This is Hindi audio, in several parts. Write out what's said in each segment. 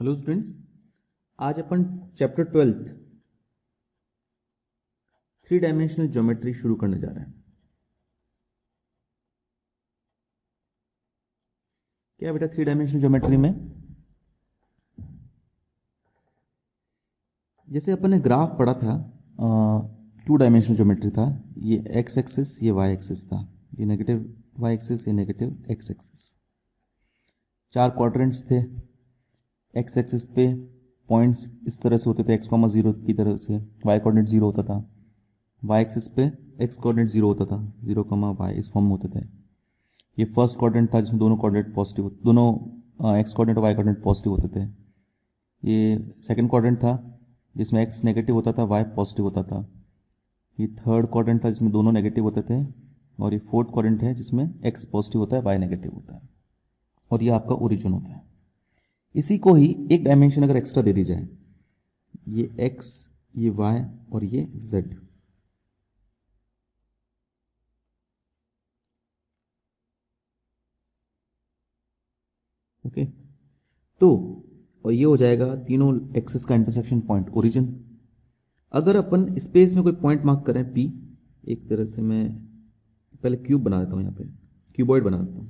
हेलो स्टूडेंट्स, आज अपन चैप्टर 12 थ्री डायमेंशनल ज्योमेट्री शुरू करने जा रहे हैं। क्या बेटा थ्री डायमेंशनल ज्योमेट्री में जैसे अपन ने ग्राफ पढ़ा था, टू डायमेंशनल ज्योमेट्री था। ये एक्स एक्सिस, ये वाई एक्सिस था, ये नेगेटिव वाई एक्सिस, ये नेगेटिव एक्स एक्सिस। चार क्वाड्रेंट्स थे। एक्स एक्सिस पे पॉइंट्स इस तरह से होते थे, एक्स कॉमा जीरो की तरह से, वाई कोऑर्डिनेट जीरो होता था। वाई एक्सिस पे एक्स कोऑर्डिनेट जीरो होता था, जीरो कॉमा वाई इस फॉर्म में होते थे। ये फर्स्ट क्वाड्रेंट था जिसमें दोनों कोऑर्डिनेट पॉजिटिव, दोनों एक्स कोऑर्डिनेट और वाई कोऑर्डिनेट पॉजिटिव होते थे। ये सेकंड क्वाड्रेंट था जिसमें एक्स नेगेटिव होता था, वाई पॉजिटिव होता था। ये थर्ड क्वाड्रेंट था जिसमें दोनों नेगेटिव होते थे। और ये फोर्थ क्वाड्रेंट है जिसमें एक्स पॉजिटिव होता है, वाई नेगेटिव होता है। और ये आपका ओरिजिन होता है। इसी को ही एक डायमेंशन अगर एक्स्ट्रा दे दी जाए, ये x, ये y और ये z, ओके, तो और ये हो जाएगा तीनों एक्सिस का इंटरसेक्शन पॉइंट ओरिजिन। अगर अपन स्पेस में कोई पॉइंट मार्क करें P, एक तरह से मैं पहले क्यूब बना देता हूं, यहाँ पे क्यूबॉइड बना देता हूं।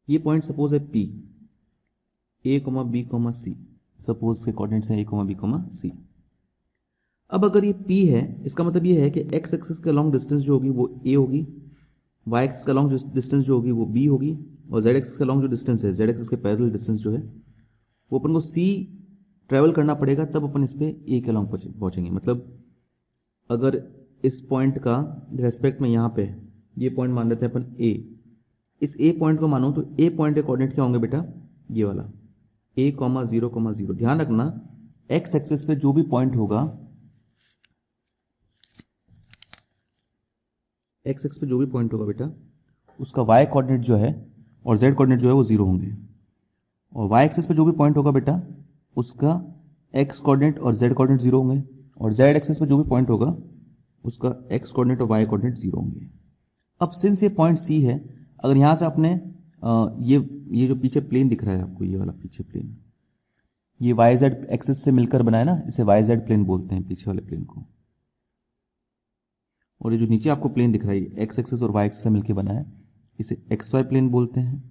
ये पॉइंट सपोज है P, A, B, C। Suppose के कोऑर्डिनेट्स हैं A, B, C। अब अगर ये P है, इसका मतलब ये है कि x एक्सिस के लॉन्ग डिस्टेंस जो होगी वो A होगी, y एक्सिस का लॉन्ग डिस्टेंस जो होगी वो B होगी, और z एक्सिस का लॉन्ग जो डिस्टेंस है, z एक्सिस के पैरेलल डिस्टेंस जो है वो अपन को C ट्रेवल करना पड़ेगा, तब अपन इस पे A के लॉन्ग पहुंचेंगे। मतलब अगर इस पॉइंट का रेस्पेक्ट में यहाँ पे ये पॉइंट मान लेते हैं अपन A, इस A पॉइंट को मानो तो A पॉइंट के कोऑर्डिनेट क्या होंगे बेटा, ये वाला A, 0, 0। ध्यान रखना x एक्सिस पे जो भी पॉइंट होगा, x एक्सिस पे जो भी पॉइंट होगा बेटा, उसका y कोऑर्डिनेट जो है और z कोऑर्डिनेट जो है वो जीरो होंगे। और y एक्सिस पे जो भी पॉइंट होगा बेटा, उसका x कोऑर्डिनेट और z कोऑर्डिनेट जीरो होंगे। और z एक्सिस पे जो भी पॉइंट होगा, उसका x कोऑर्डिनेट और y कोऑर्डिनेट जीरो होंगे। अब सिंस ये पॉइंट C है, अगर यहाँ से आपने ये जो पीछे प्लेन दिख रहा है आपको, ये वाला पीछे प्लेन, ये वाई जेड एक्सिस से मिलकर बना है ना, इसे वाई जेड प्लेन बोलते हैं पीछे वाले प्लेन को। और ये जो नीचे आपको प्लेन दिख रहा है, एक्स एक्सिस और वाई एक्सिस से मिलकर बना है, इसे एक्स वाई प्लेन बोलते हैं।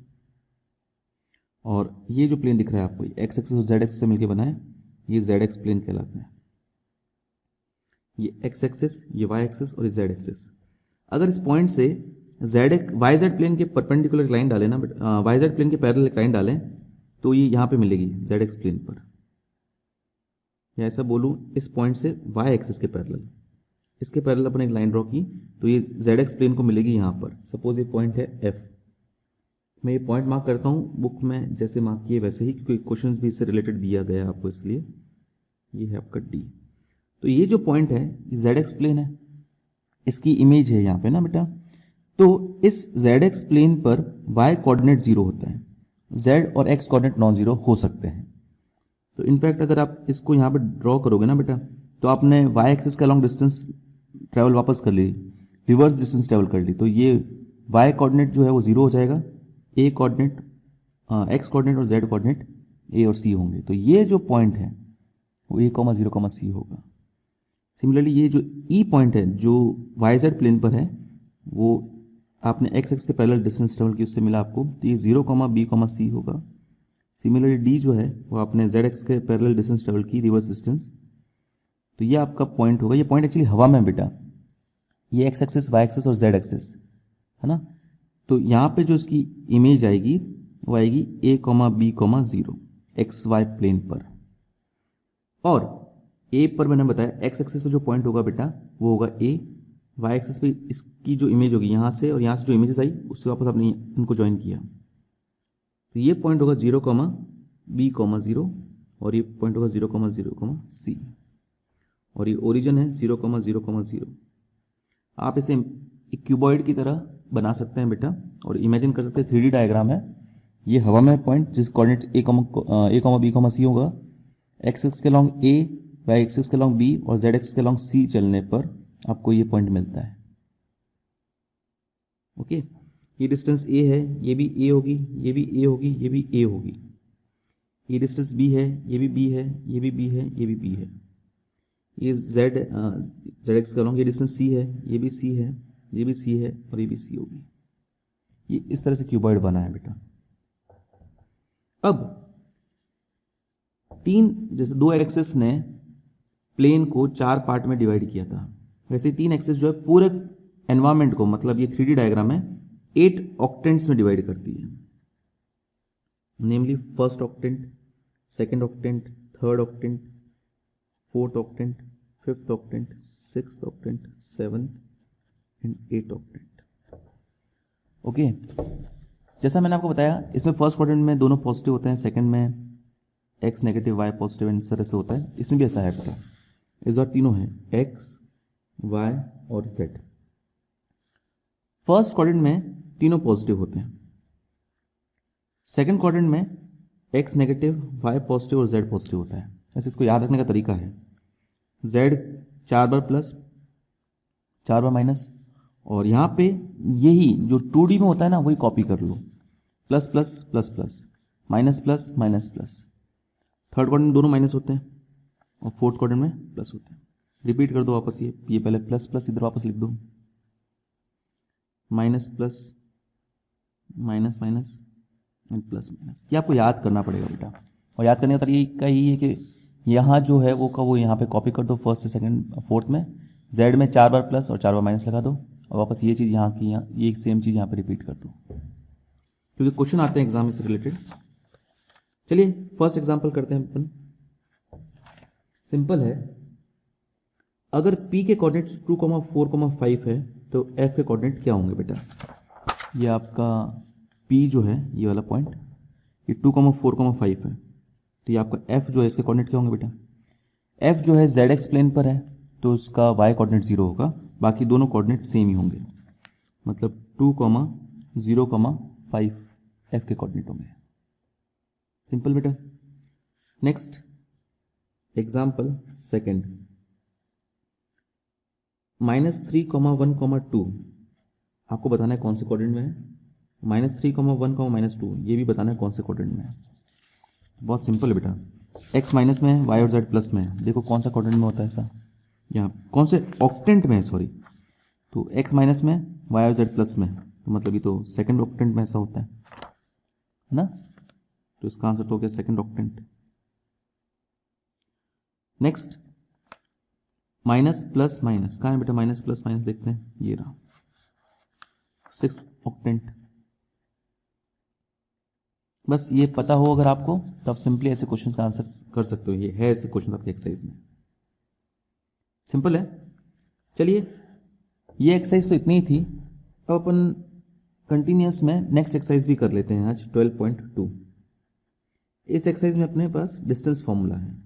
और ये जो प्लेन दिख रहा है आपको, एक्स एक्सिस और जेड एक्सिस से मिलकर बना है, ये जेड एक्स प्लेन कहलाता है। ये एक्स एक्सिस, ये वाई एक्सिस और ये जेड एक्सिस। अगर इस पॉइंट से वाई जेड प्लेन के परपेंडिकुलर लाइन डालें ना, वाई जेड प्लेन के पैरेलल एक लाइन डालें, तो ये यहाँ पे मिलेगी जेड एक्स प्लेन पर। या ऐसा बोलूँ, इस पॉइंट से वाई एक्सिस के पैरेलल, इसके पैरेलल अपन एक लाइन ड्रॉ की, तो ये जेड एक्स प्लेन को मिलेगी यहाँ पर। सपोज ये पॉइंट है F, मैं ये पॉइंट मार्क करता हूँ बुक में जैसे मार्क किए वैसे ही, क्योंकि क्वेश्चन भी इससे रिलेटेड दिया गया है आपको, इसलिए ये है आपका D। तो ये जो पॉइंट है ये जेड एक्स प्लेन है, इसकी इमेज है यहाँ पे ना बेटा। तो इस जेड एक्स प्लेन पर y कोऑर्डिनेट जीरो होता है, z और x कोऑर्डिनेट नॉन जीरो हो सकते हैं। तो इनफैक्ट अगर आप इसको यहाँ पे ड्रॉ करोगे ना बेटा, तो आपने y एक्सिस का लॉन्ग डिस्टेंस ट्रेवल वापस कर ली, रिवर्स डिस्टेंस ट्रेवल कर ली, तो ये y कोऑर्डिनेट जो है वो जीरो हो जाएगा, a कोऑर्डिनेट, x कोऑर्डिनेट और z कोऑर्डिनेट a और c होंगे। तो ये जो पॉइंट है वो a, 0, c होगा। सिमिलरली ये जो E पॉइंट है जो YZ प्लेन पर है, वो आपने x एक्सिस के पैरेलल डिस्टेंस ट्रेवल की, उससे मिला आपको, तो ये 0, B, C होगा। सिमिलरली D जो है वो आपने Z एक्सिस के पैरेलल डिस्टेंस ट्रेवल की, रिवर्स डिस्टेंस, तो ये आपका पॉइंट होगा। ये पॉइंट एक्चुअली हवा में बेटा, ये x एक्सिस, y एक्सिस और z एक्सिस है ना। तो यहाँ पे जो इसकी इमेज आएगी वो आएगी A, B, 0 XY प्लेन पर। और A पर मैंने बताया x एक्सिस पे जो पॉइंट होगा बेटा वो होगा A, y एक्सिस पे इसकी जो इमेज होगी यहाँ से, और यहाँ से जो इमेजेस आई उससे वापस आपने इनको ज्वाइन किया, तो ये पॉइंट होगा 0, B, 0, और ये पॉइंट होगा 0, 0, C, और ये ओरिजिन है 0, 0, 0। आप इसे एक क्यूबॉइड की तरह बना सकते हैं बेटा, और इमेजिन कर सकते हैं 3D डायग्राम है। ये हवा में पॉइंट जिस कोऑर्डिनेट A, B, C होगा, x एक्सिस के लॉन्ग A, वाई एक्सिस के लॉन्ग बी और जेड एक्सिस के लॉन्ग सी चलने पर आपको ये पॉइंट मिलता है। ओके, ये डिस्टेंस ए है, ये भी ए होगी, ये भी ए होगी, ये भी ए होगी। ये डिस्टेंस बी है, ये भी बी है, ये भी बी है, ये भी बी है। ये जेड एक्सिस का लॉन्ग, ये डिस्टेंस सी है, ये भी सी है, ये भी सी है और ये भी सी होगी। ये इस तरह से क्यूबॉइड बना है बेटा। अब जैसे दो एक्सिस ने प्लेन को 4 पार्ट में डिवाइड किया था, वैसे 3 एक्सिस जो है पूरे एनवायरमेंट को, मतलब ये 3D डायग्राम है, 8 ऑक्टेंट्स में डिवाइड करती है। Namely first octant, second octant, third octant, fourth octant, fifth octant, sixth octant, seventh and 8th octant. Okay, जैसा मैंने आपको बताया, इसमें फर्स्ट क्वाड्रेंट में दोनों पॉजिटिव होते हैं, सेकंड में x नेगेटिव y पॉजिटिव, इस तरह से होता है। इसमें भी ऐसा है बेटा, इस बार तीनों है x, y और z। फर्स्ट क्वाड्रेंट में तीनों पॉजिटिव होते हैं, सेकंड क्वाड्रेंट में x नेगेटिव, y पॉजिटिव और z पॉजिटिव होता है। ऐसे इसको याद रखने का तरीका है, z 4 बार प्लस, 4 बार माइनस, और यहाँ पे यही जो 2D में होता है ना, वही कॉपी कर लो, plus plus plus plus, minus plus minus plus. Third quadrant में दोनों माइनस होते हैं और फोर्थ क्वाड्रेंट में प्लस होते हैं। रिपीट कर दो वापस, ये पहले प्लस प्लस इधर वापस लिख दो, minus plus, minus minus and plus minus. ये आपको याद करना पड़ेगा बेटा, और याद करने का तरीका यही है कि यहाँ जो है वो यहाँ पे कॉपी कर दो, फर्स्ट से सेकंड फोर्थ में, जेड में 4 बार प्लस और 4 बार माइनस लगा दो, और वापस ये चीज़ यहाँ की ये सेम चीज़ यहाँ पे रिपीट कर दो, क्योंकि क्वेश्चन आते हैं एग्जाम से रिलेटेड। चलिए फर्स्ट एग्जांपल करते हैं अपन। सिंपल है, अगर P के कोऑर्डिनेट्स 2, 4, 5 है तो F के कोऑर्डिनेट क्या होंगे बेटा? ये आपका P जो है, ये वाला पॉइंट, ये 2, 4, 5 है, तो ये आपका F जो है, इसके कोऑर्डिनेट क्या होंगे बेटा? F जो है ZX प्लेन पर है तो उसका Y कोऑर्डिनेट 0 होगा, बाकी दोनों कोऑर्डिनेट सेम ही होंगे, मतलब 2, 0, 5 F के कोऑर्डिनेट होंगे। सिंपल बेटा। नेक्स्ट एग्जाम्पल सेकेंड, -3, 1, 2 आपको बताना है कौन से कोऑर्डिनेट में है। -3, 1, -2 ये भी बताना है कौन से कोऑर्डिनेट में है। बहुत सिंपल है बेटा, x माइनस में है, y और z प्लस में है। देखो कौन सा कोऑर्डिनेट में होता है ऐसा, यहाँ कौन से ऑक्टेंट में है, सॉरी, तो x माइनस में, y और z प्लस में, तो मतलब ये तो सेकंड ऑक्टेंट में ऐसा होता है ना, तो इसका आंसर तो हो गया second octant. Next minus plus minus, कहाँ है बेटा माइनस प्लस माइनस, देखते हैं, ये रहा सिक्स्थ ऑक्टेंट। बस ये पता हो अगर आपको, तब सिंपली ऐसे क्वेश्चन का आंसर कर सकते हो। ये है ऐसे क्वेश्चन आपके एक्सरसाइज में, सिंपल है। चलिए ये एक्सरसाइज तो इतनी ही थी, अब अपन कंटिन्यूस में नेक्स्ट एक्सरसाइज भी कर लेते हैं आज 12.2। इस एक्सरसाइज में अपने पास डिस्टेंस फॉर्मूला है।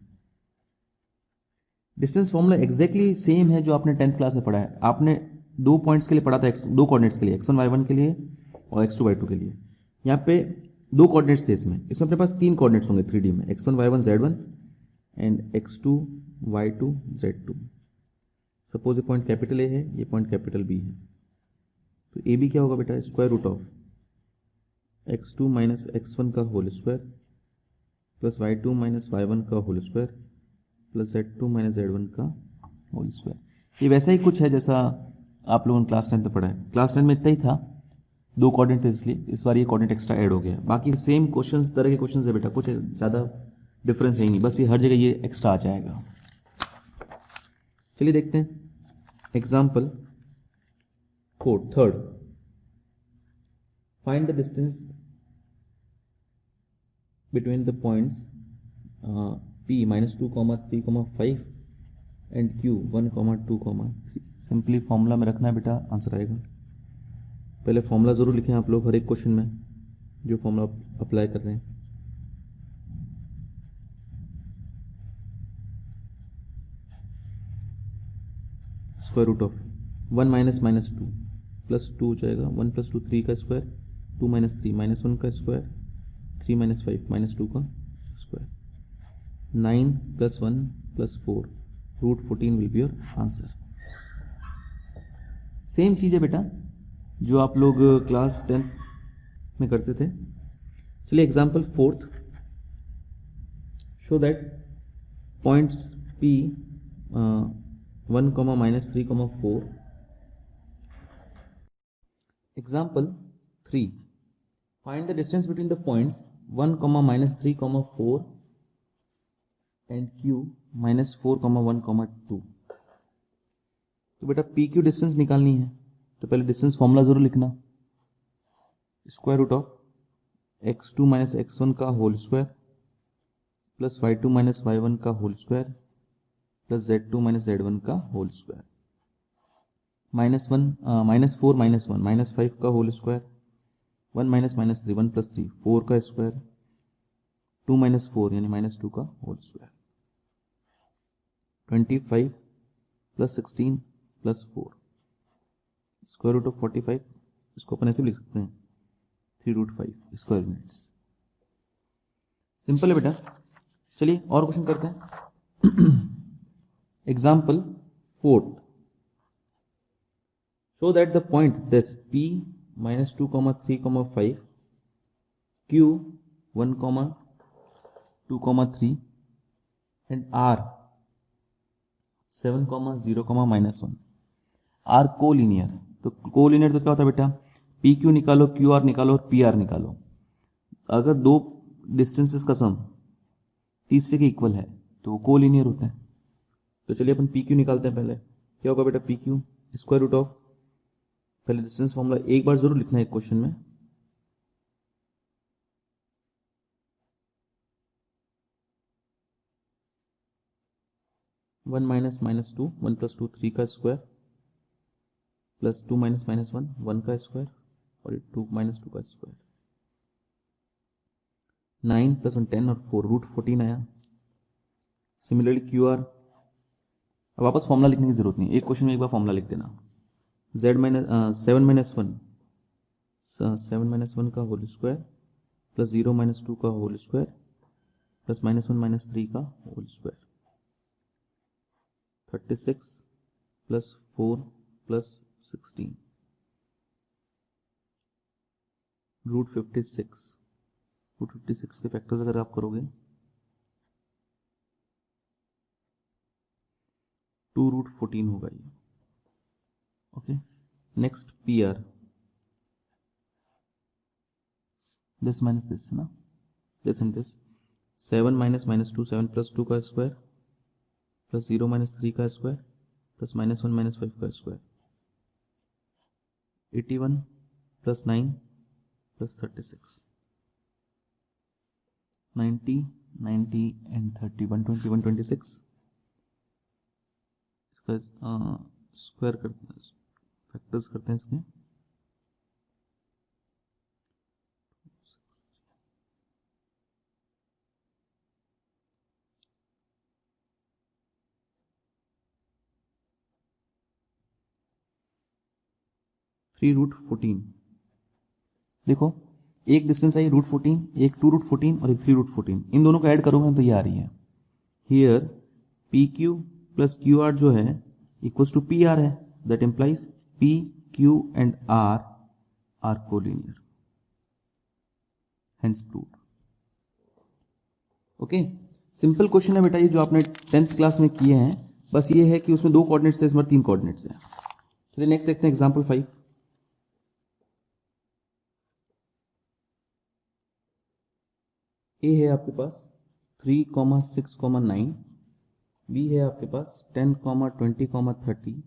डिस्टेंस फॉर्मूला एग्जैक्टली सेम है जो आपने 10th क्लास में पढ़ा है। आपने 2 पॉइंट्स के लिए पढ़ा था, दो कोऑर्डिनेट्स के लिए, x1 y1 के लिए और x2 y2 के लिए। यहाँ पे 2 कोऑर्डिनेट्स थे, इसमें अपने पास 3 कोऑर्डिनेट्स होंगे 3D में, x1 y1 z1 and x2 y2 z2। Suppose ये पॉइंट कैपिटल A है, ये पॉइंट कैपिटल B है, तो ए बी क्या होगा बेटा? Square root of x2 minus x1 का whole square plus y2 minus y1 का whole square plus z2 minus z1 का होल स्क्वायर। ये वैसा ही कुछ है जैसा आप लोगों ने क्लास 10 में पढ़ा है। क्लास 10 में इतना ही था, 2 कोऑर्डिनेट थे, इसलिए इस बार ये कोऑर्डिनेट एक्स्ट्रा ऐड हो गया। बाकी सेम क्वेश्चंस, तरह के क्वेश्चंस है बेटा, कुछ ज़्यादा डिफरेंस है नहीं, बस ये हर जगह ये एक्स्ट्रा आ जाएगा। चलिए देखते हैं example third, find the distance between the points P -2, 3, 5 and Q 1, 2, 3। Simply formula में रखना है बेटा, आंसर आएगा। पहले फॉर्मूला जरूर लिखें आप लोग हर एक क्वेश्चन में जो फॉर्मूला अप्लाई कर रहे हैं। Square root of 1 minus -2 plus 2 हो जाएगा, 1 + 2 3 का स्क्वायर, 2 - 3 -1 का स्क्वायर, 3 - 5 -2 का square, 9 + 1 plus 4 root 14 will be your answer. Same चीज़ है बेटा जो आप लोग क्लास 10th में करते थे। चलिए example 4th, show that points P 1, -3, 4। Example 3, find the distance between the points 1, -3, 4 and Q -4, 1, 2। तो बेटा पी क्यू डिस्टेंस निकालनी है तो पहले डिस्टेंस फॉर्मूला जरूर लिखना, square root of x2 - x1 का whole square plus y2 - y1 का whole square plus z2 - z1 का होल स्क्वायर, -4 -1 -5 का होल स्क्वायर, 1 - -3 1 + 3 4 का स्क्वायर, 2 - 4 यानी -2 का whole square, 25 + 16 + 4 square root of 45, इसको अपन ऐसे भी लिख सकते हैं 3√5 स्क्वायर यूनिट्स। सिंपल है बेटा। चलिए और क्वेश्चन करते हैं। Example 4th, show that the point this P -2, 3, 5, Q 1, 2, 3 and R 7, 0, -1 are collinear. तो कोलिनियर तो क्या होता है बेटा, पी क्यू निकालो, क्यू आर निकालो और पी आर निकालो। अगर दो डिस्टेंसेस का सम तीसरे के इक्वल है तो वो कोलिनियर होता है। तो चलिए अपन पी क्यू निकालते हैं। पहले क्या होगा बेटा, P Q square root of, पहले डिस्टेंस फॉर्मूला एक बार जरूर लिखना है क्वेश्चन में, वन माइनस माइनस टू, 1 + 2 3 का स्क्वायर प्लस 2 - -1 1 का स्क्वायर और 2 - 2 का स्क्वायर, 9 + 1 10 और 4 रूट 14 आया। सिमिलरली क्यू आर, अब वापस फॉर्मूला लिखने की जरूरत नहीं, एक क्वेश्चन में एक बार फॉर्मूला लिख देना, z - 7 - 1 का होल स्क्वायर प्लस 0 - 2 का होल स्क्वायर प्लस -1 - 3 का होल स्क्वायर, 36 + 4 + 16 रूट 56। रूट 56 के फैक्टर्स अगर आप करोगे 2 रूट 14 होगा ये। Okay, next P R, this minus this है ना, दिस एंड दिस, 7 - -2 7 + 2 का स्क्वायर प्लस 0 - 3 का स्क्वायर प्लस -1 - 5 का स्क्वायर, 81 + 9 + 36, 90 90 and 30 120 126, इसका स्क्वायर करते हैं, फैक्टर्स करते हैं इसके, रूट 14। देखो एक डिस्टेंस आई रूट 14, एक 2 रूट 14 और एक 3 रूट 14, इन दोनों को ऐड करोगे तो ये आ रही है। Here P Q plus Q R जो है इक्वल्स टू पी आर है, that implies P Q and R collinear, hence proved. Okay, simple question है बेटा ये, जो आपने 10th क्लास में किए हैं, बस ये है कि उसमें 2 कोऑर्डिनेट्स थे, इसमें 3 कोऑर्डिनेट्स हैं। चलिए नेक्स्ट देखते हैं एग्जांपल 5। ए है आपके पास 3, 6, 9, बी है आपके पास 10, 20, 30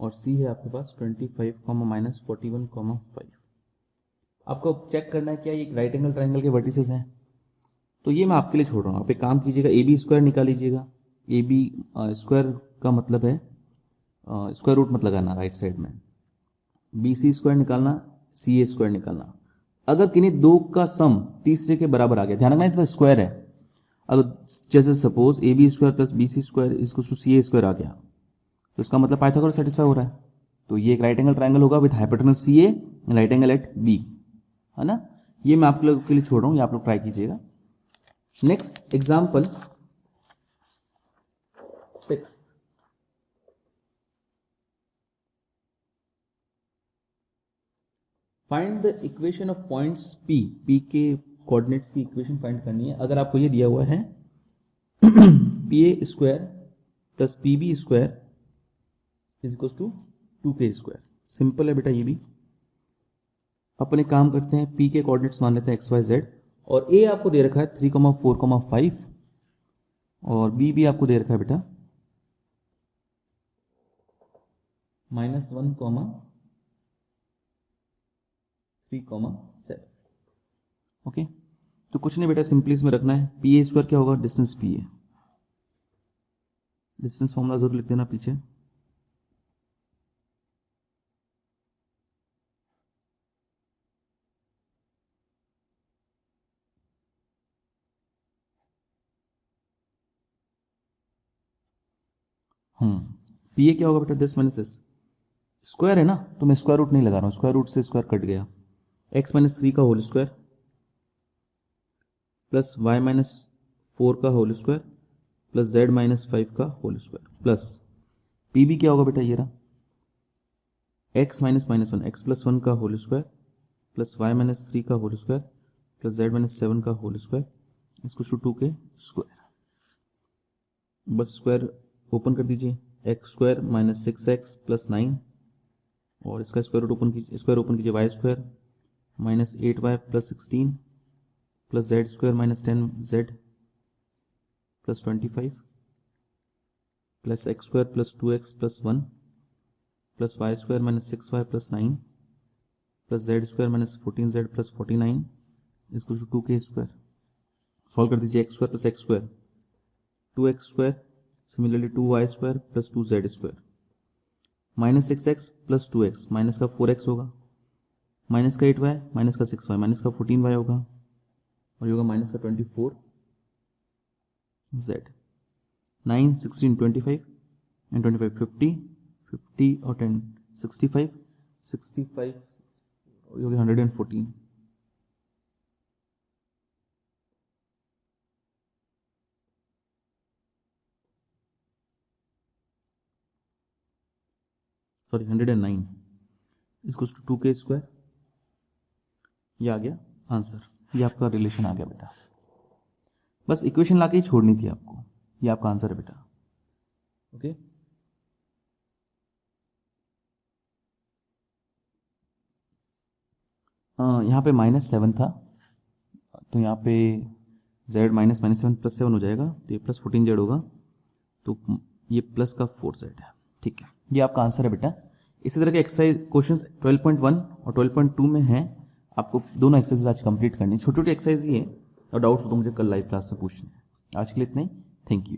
और सी है आपके पास 25, -41, 5। आपको चेक करना है क्या ये राइट एंगल ट्राइंगल के वर्टिसेस हैं, तो ये मैं आपके लिए छोड़ रहा हूँ। आप एक काम कीजिएगा, ए बी स्क्वायर निकाल लीजिएगा। ए बी स्क्वायर का मतलब है स्क्वायर रूट मत लगाना राइट साइड में, बी सी स्क्वायर निकालना, सी ए स्क्वायर निकालना। अगर किन्हीं दो का सम तीसरे के बराबर आ गया, ध्यान रखना इसमें स्क्वायर है, अगर जैसे suppose A B square plus B C square equals to C A square आ गया, तो इसका मतलब पाइथागोरस सेटिस्फाई हो रहा है। तो ये एक राइट एंगल ट्राइंगल होगा with hypotenuse C A, right angle at B, है ना। ये मैं आप लोगों के लिए छोड़ रहा हूँ, ये आप लोग ट्राई कीजिएगा। Next example 6th, find the equation of points P के कोऑर्डिनेट्स की इक्वेशन फाइंड करनी है। अगर आपको ये दिया हुआ है PA square plus PB square is equal to 2K square, simple है बेटा। ये भी अपने काम करते हैं, P के कोऑर्डिनेट्स मान लेते हैं XYZ, और A आपको दे रखा है 3, 4, 5, और B भी आपको दे रखा है बेटा -1, 3, 7। ओके, तो कुछ नहीं बेटा, सिंपली इसमें रखना है PA स्क्वायर क्या होगा, डिस्टेंस PA, डिस्टेंस फॉर्मूला जरूर लिख देना पीछे। PA क्या होगा बेटा, दिस माइनस दिस, स्क्वायर है ना, तो मैं स्क्वायर रूट नहीं लगा रहा हूँ, स्क्वायर रूट से स्क्वायर कट गया, x माइनस 3 का whole square plus y minus 4 का whole square plus z minus 5 का होल स्क्वायर प्लस PB क्या होगा बेटा, ये रहा x माइनस -1, x प्लस 1 का whole square plus y minus 3 का whole square plus z minus 7 का होल स्क्वायर इसको 2K स्क्वायर। बस स्क्वायर ओपन कर दीजिए, X square minus 6x plus 9, और इसका स्क्वायर रूट ओपन कीजिए Y square minus 8y plus 16 plus Z square minus 10z plus 25 plus X square plus 2x plus 1 plus Y square minus 6y plus 9 plus Z square minus 14z plus 49 इसको 2K स्क्वायर। सॉल्व कर दीजिए, X square plus X square 2x square, similarly 2y square plus 2z square minus 6x plus 2x, minus का 4x होगा, माइनस का 8y, माइनस का 6y, माइनस का 14y होगा, और ये होगा माइनस का 24z। 9, 16, 25 एंड 25 50 और 10 65 और ये होगा 114। सॉरी 109 इसको 2K स्क्वायर। ये आ गया आंसर, ये आपका रिलेशन आ गया बेटा। बस इक्वेशन लाके ही छोड़नी थी आपको, ये आपका आंसर है बेटा। ओके, यहाँ पे -7 था, तो यहाँ पे z माइनस -7 प्लस 7 हो जाएगा, तो ये प्लस 14z होगा, तो ये प्लस का 4z है। ठीक है, ये आपका आंसर है बेटा। इसी तरह के एक्सरसाइज क्वेश्चंस 12.1 और 12.2 में हैं, आपको दोनों एक्सरसाइज आज कंप्लीट करनी है। छोटी छोटी एक्सरसाइज ही है, और डाउट्स तो मुझे कल लाइव क्लास से पूछने हैं। आज के लिए इतना ही, थैंक यू।